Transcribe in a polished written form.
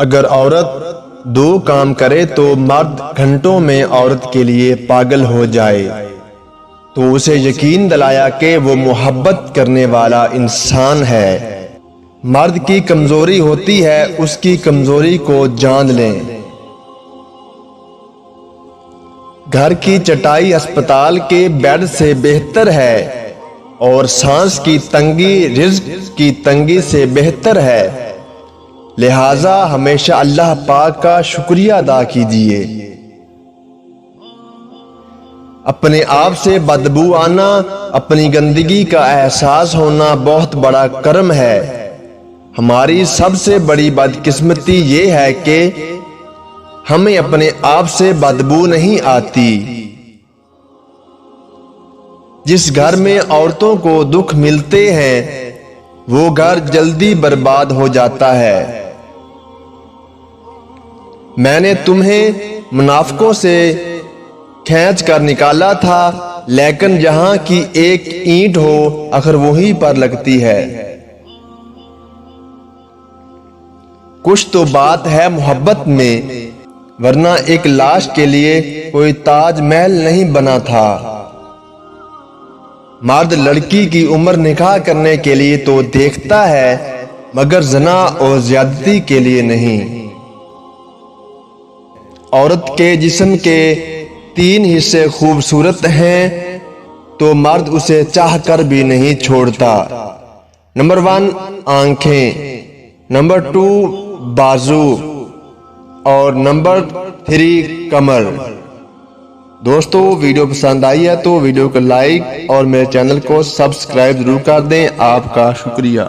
اگر عورت 2 کام کرے تو مرد گھنٹوں میں عورت کے لیے پاگل ہو جائے تو اسے یقین دلایا کہ وہ محبت کرنے والا انسان ہے۔ مرد کی کمزوری ہوتی ہے اس کی کمزوری کو جان لیں۔ گھر کی چٹائی اسپتال کے بیڈ سے بہتر ہے اور سانس کی تنگی رزق کی تنگی سے بہتر ہے، لہذا ہمیشہ اللہ پاک کا شکریہ ادا کیجیے۔ اپنے آپ سے بدبو آنا، اپنی گندگی کا احساس ہونا بہت بڑا کرم ہے۔ ہماری سب سے بڑی بدقسمتی یہ ہے کہ ہمیں اپنے آپ سے بدبو نہیں آتی۔ جس گھر میں عورتوں کو دکھ ملتے ہیں وہ گھر جلدی برباد ہو جاتا ہے۔ میں نے تمہیں منافقوں سے کھینچ کر نکالا تھا، لیکن جہاں کی ایک اینٹ ہو آخر وہیں پر لگتی ہے۔ کچھ تو بات ہے محبت میں، ورنہ ایک لاش کے لیے کوئی تاج محل نہیں بنا تھا۔ مرد لڑکی کی عمر نکاح کرنے کے لیے تو دیکھتا ہے مگر زنا اور زیادتی کے لیے نہیں۔ عورت کے جسم کے 3 حصے خوبصورت ہیں تو مرد اسے چاہ کر بھی نہیں چھوڑتا۔ نمبر 1 آنکھیں، نمبر 2 بازو اور نمبر 3 کمر۔ دوستو ویڈیو پسند آئی ہے تو ویڈیو کو لائک اور میرے چینل کو سبسکرائب ضرور کر دیں۔ آپ کا شکریہ۔